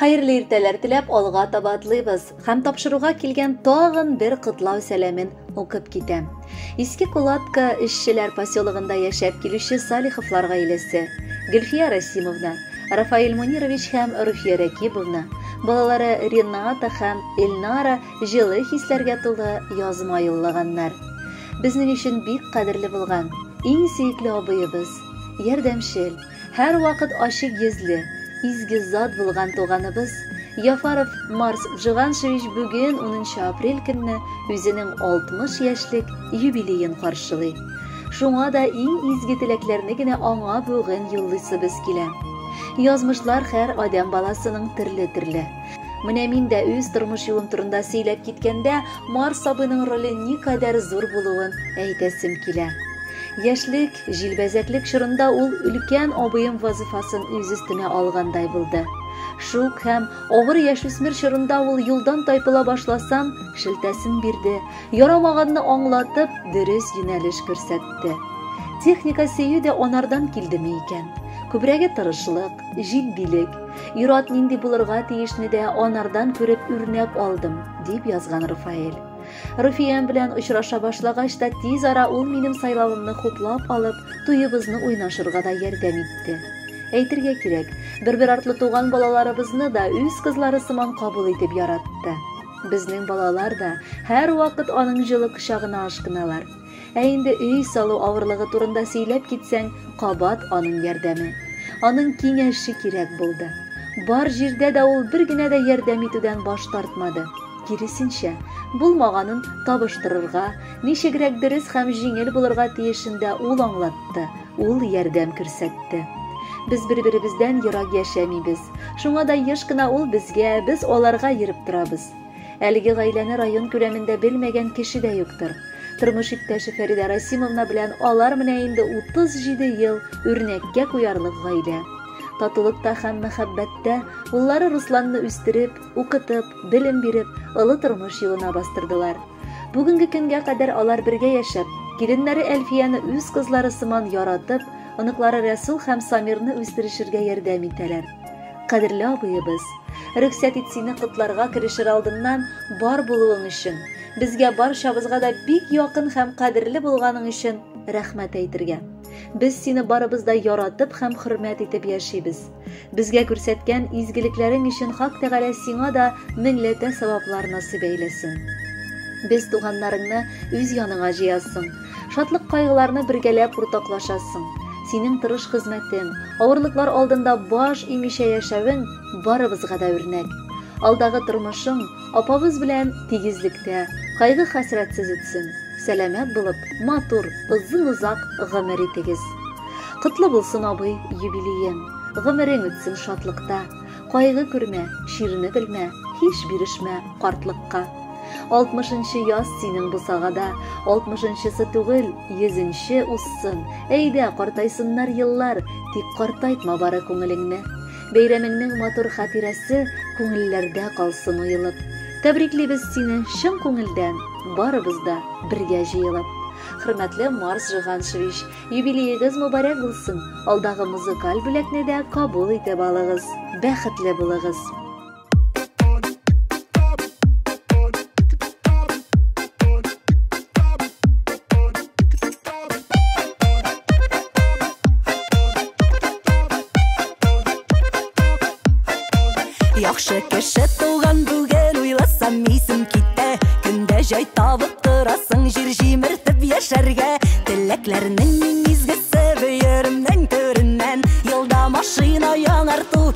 Хайырлы иртәләр теләп алга таба атлыйбыз. Һәм тапшыруга килгән тагын бер котлау сәламен укып китәм. Иске Кулатка эшчеләр поселогында яшәп килүче Салиховлар гаиләсе, Гөлфия Расимовна, Рафаэль Мунирович һәм Руфия Ракибовна, балалары Рената һәм Эльнара җылы хисләргә тулы язма юллаганнар. Безнең өчен бик кадерле булган, иң сөекле абыебыз, ярдәмчел, һәр вакыт ачык йөзле, изге зат булган туганыбыз Яфаров Марс Джиганшевич бүген 10 апрель көнне үзенең 60 яшьлек юбилеен каршылый. Шуңа да иң изге теләкләрне генә аңа бүген юллыйсыбыз килә. Язмышлар һәр адам баласының төрле. Менә мин дә үз тормыш юлым турында сөйләп киткәндә, Марс абыйның роле никадәр зур булуын әйтәсем килә. Яшьлек, җилбәзәклек чорында ул өлкән абыем вазифасын үз өстенә алгандай булды. Шук һәм авыр яшүсмер чорында ул юлдан тайпыла башласам, шелтәсен бирде, ярамаганны аңлатып, дөрес юнәлеш күрсәтте. Техника сөю дә анардан килдеме икән? Күбрәге тырышлык, җитдилек, ират нинди булырга тиешне дә анардан күреп үрнәп алдым, дип язган Рафаэль. Руфиям белән очраша башлагач та тиз ара ул минем сайлавымны хуплап алып, туебызны уйнашырга да ярдәм итте. Әйтергә кирәк, бер артлы туган балаларыбызны да үз кызлары сыман кабул итеп яратты. Безнең балалар да һәр вакыт аның җылы кочагына ашкыналар. Ә инде өй салу авырлыгы турында сөйләп китсәң, кабат аның ярдәме, аның киңәше кирәк булды. Бар җирдә дә ул бер генә дә ярдәм итүдән баш тартмады. Киресенчә, булмаганын табыштырырга, ничегрәк дөрес һәм җиңел булырга тиешендә ул аңлатты, ул ярдәм күрсәтте. Без бер-беребездән ерак яшәмибез. Шуңа да еш кына ул безгә, біз аларга йөреп торабыз. Әлеге гаиләне район күләмендә белмәгән кеше дә юктыр. Тормыш иптәше Фәрида Расимовна белән алар менә инде 37 ел үрнәккә куярлык гаилә. Татулыкта һәм мәхәббәттә уллары Русланны үстереп, укытып, белем биреп, ылы тормыш юлына бастырдылар. Бүгенге көнгә кадәр алар бергә яшәп, киленнәре Әлфияны үз кызлары сыман яратып, оныклары Рәсул һәм Самирны үстерешергә ярдәм итәләр. Кадерле абыебыз, рөхсәт ит сине котларга керешер алдыннан бар булуың өчен, безгә барчабызга да бик якын һәм кадерле булганың өчен рәхмәт әйтергә. Без сине барыбыз да яратып һәм хөрмәт итеп яшибез. Безгә күрсәткән изгелекләрең өчен Хак Тәгалә сиңа да меңләтә саваплар насыйп әйләсен. Без туганнарыңны үз яныңа җыясың, шатлык кайгыларны бергәләп уртаклашасың. Синең тырыш хезмәтең, авырлыклар алдында баш имичә яшәвең барыбызга да үрнәк. Алдагы тормышың апабыз белән тигезлектә, кайгы-хәсрәтсез үтсен. Сәламәт булып, матур, озын-озак гомер итегез. Котлы булсын абый юбилеең, гомерең үтсен шатлыкта. Кайгы күрмә, ширне белмә, һич бирешмә картлыкка. 60-нчы яз синең бусагада, 60-нчысы түгел, 100-нче уссын. Әйдә, картайсыннар еллар, тик картайтма бары күңелеңне. Бәйрәмеңнең матур хатирәсе күңелләрдә калсын уелып. Тәбриклибез сине чын күңелдән, барыбыз да бергә җыелып. Хөрмәтле Марс Джиганшевич, юбилеегез мөбарәк булсын. Алдагы музыкаль бүләкне дә кабул итеп алыгыз. Бәхетле булыгыз. Яхшы кеше туган бүген уйласам исем китә. Көндә җай табып торасың җир җимертеп яшәргә. Теләкләрнең иң изгесе бөеремнең төреннән. Елда машина яңарту